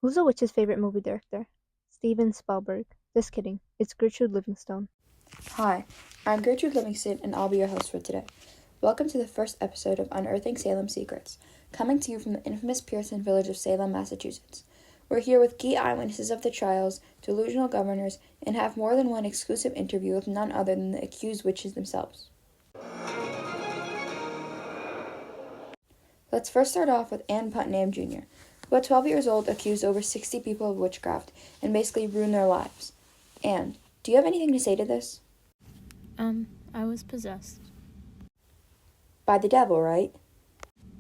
Who's a witch's favorite movie director? Steven Spielberg. Just kidding. It's Gertrude Livingstone. Hi, I'm Gertrude Livingston, and I'll be your host for today. Welcome to the first episode of Unearthing Salem Secrets, coming to you from the infamous Puritan village of Salem, Massachusetts. We're here with key eyewitnesses of the trials, delusional governors, and have more than one exclusive interview with none other than the accused witches themselves. Let's first start off with Ann Putnam Jr., who at 12 years old accused over 60 people of witchcraft and basically ruined their lives. Ann, do you have anything to say to this? I was possessed. By the devil, right?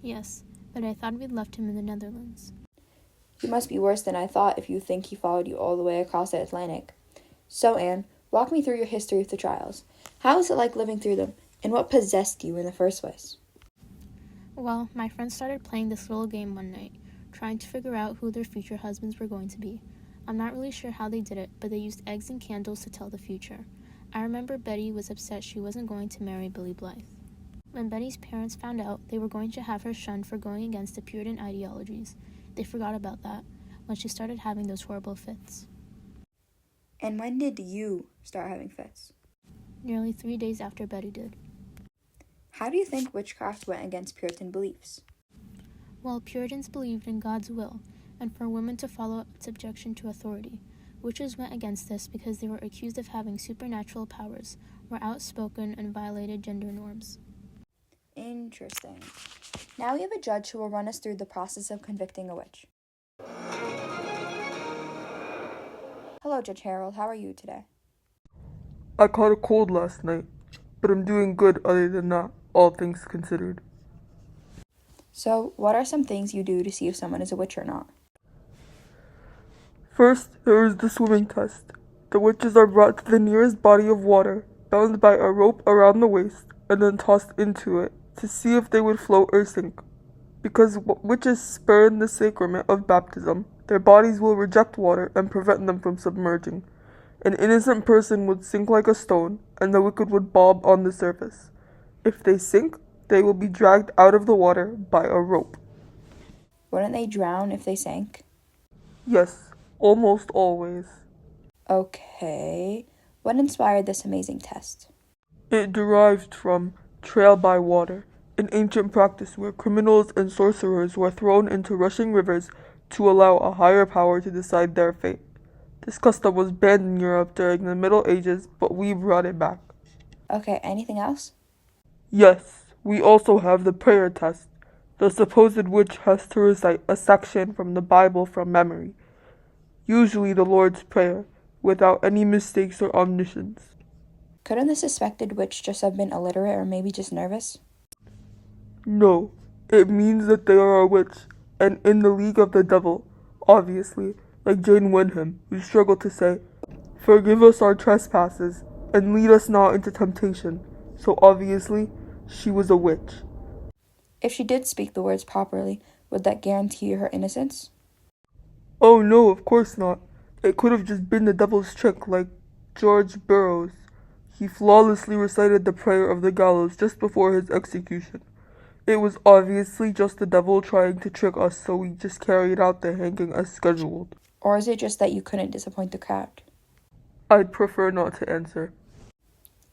Yes, but I thought we'd left him in the Netherlands. You must be worse than I thought if you think he followed you all the way across the Atlantic. So, Anne, walk me through your history with the trials. How was it like living through them, and what possessed you in the first place? Well, my friends started playing this little game one night, trying to figure out who their future husbands were going to be. I'm not really sure how they did it, but they used eggs and candles to tell the future. I remember Betty was upset she wasn't going to marry Billy Blythe. When Betty's parents found out they were going to have her shunned for going against the Puritan ideologies, they forgot about that when she started having those horrible fits. And when did you start having fits? Nearly 3 days after Betty did. How do you think witchcraft went against Puritan beliefs? Well, Puritans believed in God's will, and for women to follow subjection to authority. Witches went against this because they were accused of having supernatural powers, were outspoken, and violated gender norms. Interesting. Now we have a judge who will run us through the process of convicting a witch. Hello, Judge Harold. How are you today? I caught a cold last night, but I'm doing good other than that, all things considered. So, what are some things you do to see if someone is a witch or not? First, there is the swimming test. The witches are brought to the nearest body of water, bound by a rope around the waist, and then tossed into it to see if they would float or sink. Because witches spurn the sacrament of baptism, their bodies will reject water and prevent them from submerging. An innocent person would sink like a stone, and the wicked would bob on the surface. If they sink, they will be dragged out of the water by a rope. Wouldn't they drown if they sank? Yes, almost always. Okay. What inspired this amazing test? It derived from trial by water, an ancient practice where criminals and sorcerers were thrown into rushing rivers to allow a higher power to decide their fate. This custom was banned in Europe during the Middle Ages, but we brought it back. Okay, anything else? Yes, we also have the prayer test. The supposed witch has to recite a section from the Bible from memory, usually the Lord's Prayer, without any mistakes or omissions. Couldn't the suspected witch just have been illiterate or maybe just nervous? No, it means that they are a witch, and in the league of the devil, obviously, like Jane Wyndham, who struggled to say, "Forgive us our trespasses, and lead us not into temptation." So obviously, she was a witch. If she did speak the words properly, would that guarantee her innocence? Oh no, of course not. It could have just been the devil's trick, like George Burroughs. He flawlessly recited the prayer of the gallows just before his execution. It was obviously just the devil trying to trick us, so we just carried out the hanging as scheduled. Or is it just that you couldn't disappoint the crowd? I'd prefer not to answer.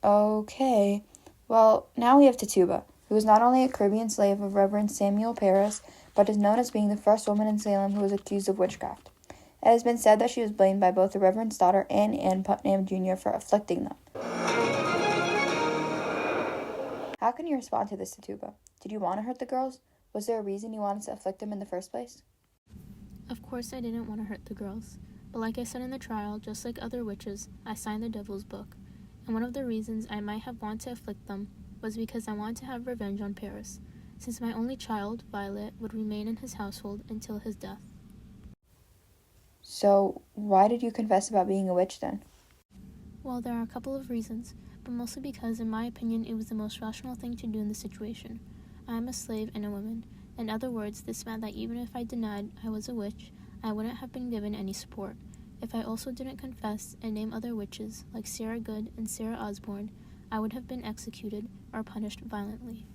Okay. Well, now we have Tituba, who is not only a Caribbean slave of Reverend Samuel Parris, but is known as being the first woman in Salem who was accused of witchcraft. It has been said that she was blamed by both the Reverend's daughter and Ann Putnam Jr. for afflicting them. How can you respond to this, Tituba? Did you want to hurt the girls? Was there a reason you wanted to afflict them in the first place? Of course I didn't want to hurt the girls, but like I said in the trial, just like other witches, I signed the devil's book, and one of the reasons I might have wanted to afflict them was because I wanted to have revenge on Paris, since my only child, Violet, would remain in his household until his death. So, why did you confess about being a witch then? Well, there are a couple of reasons, but mostly because, in my opinion, it was the most rational thing to do in the situation. I am a slave and a woman. In other words, this meant that even if I denied I was a witch, I wouldn't have been given any support. If I also didn't confess and name other witches, like Sarah Good and Sarah Osborne, I would have been executed or punished violently.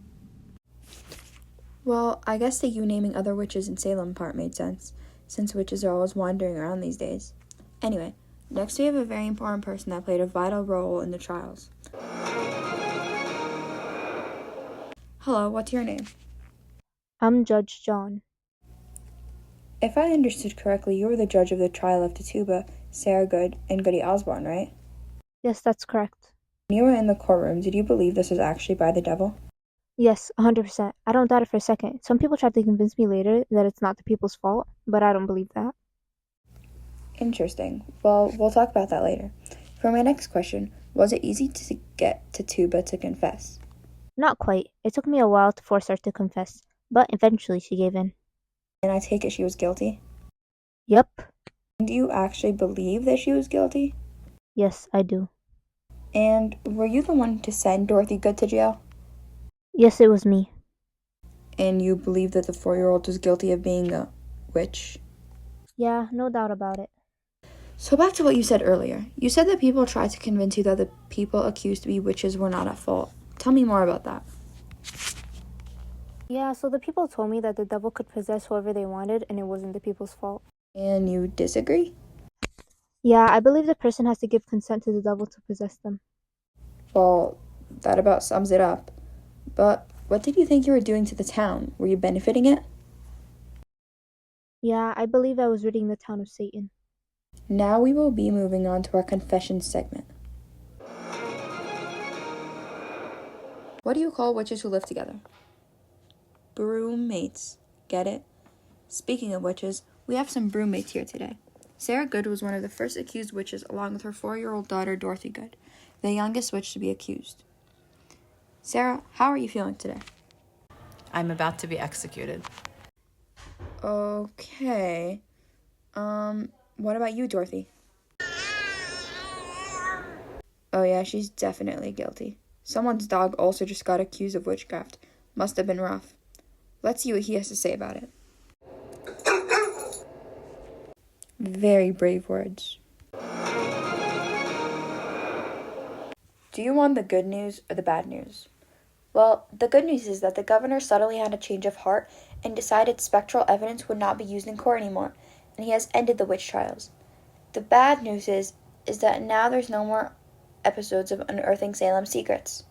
Well, I guess the you naming other witches in Salem part made sense. since witches are always wandering around these days. Anyway, next we have a very important person that played a vital role in the trials. Hello, what's your name? I'm Judge John. If I understood correctly, you were the judge of the trial of Tituba, Sarah Good, and Goody Osborne, right? Yes, that's correct. When you were in the courtroom, did you believe this was actually by the devil? Yes, 100%. I don't doubt it for a second. Some people tried to convince me later that it's not the people's fault, but I don't believe that. Interesting. Well, we'll talk about that later. For my next question, was it easy to get Tituba to confess? Not quite. It took me a while to force her to confess, but eventually she gave in. And I take it she was guilty? Yep. Do you actually believe that she was guilty? Yes, I do. And were you the one to send Dorothy Good to jail? Yes, it was me. And you believe that the 4-year-old was guilty of being a witch? Yeah, no doubt about it. So back to what you said earlier. You said that people tried to convince you that the people accused to be witches were not at fault. Tell me more about that. Yeah, so the people told me that the devil could possess whoever they wanted and it wasn't the people's fault. And you disagree? Yeah, I believe the person has to give consent to the devil to possess them. Well, that about sums it up. But what did you think you were doing to the town? Were you benefiting it? Yeah, I believe I was ridding the town of Satan. Now we will be moving on to our confession segment. What do you call witches who live together? Broommates. Get it? Speaking of witches, we have some broommates here today. Sarah Good was one of the first accused witches along with her 4-year-old daughter Dorothy Good, the youngest witch to be accused. Sarah, how are you feeling today? I'm about to be executed. Okay. What about you, Dorothy? Oh yeah, she's definitely guilty. Someone's dog also just got accused of witchcraft. Must have been rough. Let's see what he has to say about it. Very brave words. Do you want the good news or the bad news? Well, the good news is that the governor suddenly had a change of heart and decided spectral evidence would not be used in court anymore, and he has ended the witch trials. The bad news is that now there's no more episodes of Unearthing Salem Secrets.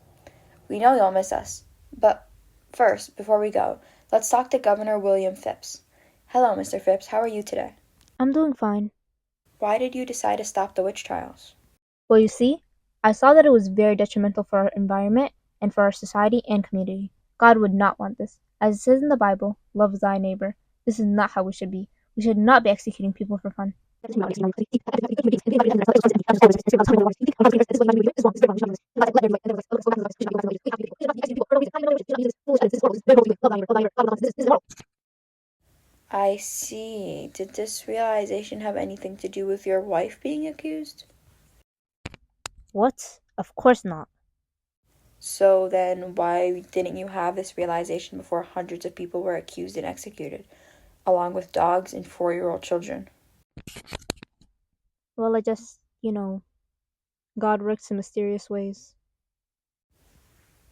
We know you'll miss us, but first, before we go, let's talk to Governor William Phipps. Hello, Mr. Phipps, how are you today? I'm doing fine. Why did you decide to stop the witch trials? Well, you see, I saw that it was very detrimental for our environment and for our society and community. God would not want this. As it says in the Bible, love thy neighbor. This is not how we should be. We should not be executing people for fun. I see. Did this realization have anything to do with your wife being accused? What? Of course not. So then why didn't you have this realization before hundreds of people were accused and executed, along with dogs and 4-year-old children? Well, I just, God works in mysterious ways.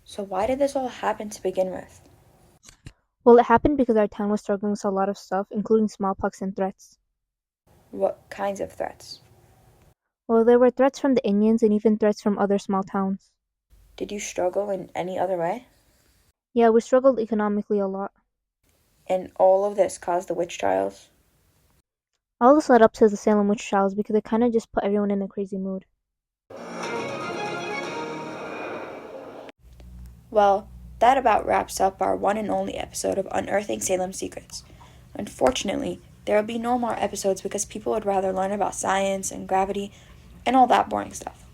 So why did this all happen to begin with? Well, it happened because our town was struggling with a lot of stuff, including smallpox and threats. What kinds of threats? Well, there were threats from the Indians and even threats from other small towns. Did you struggle in any other way? Yeah, we struggled economically a lot. And all of this caused the witch trials? All this led up to the Salem witch trials because it kind of just put everyone in a crazy mood. Well, that about wraps up our one and only episode of Unearthing Salem Secrets. Unfortunately, there will be no more episodes because people would rather learn about science and gravity and all that boring stuff.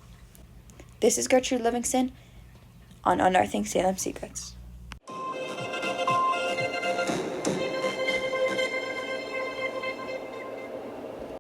This is Gertrude Livingston on Unearthing Salem Secrets.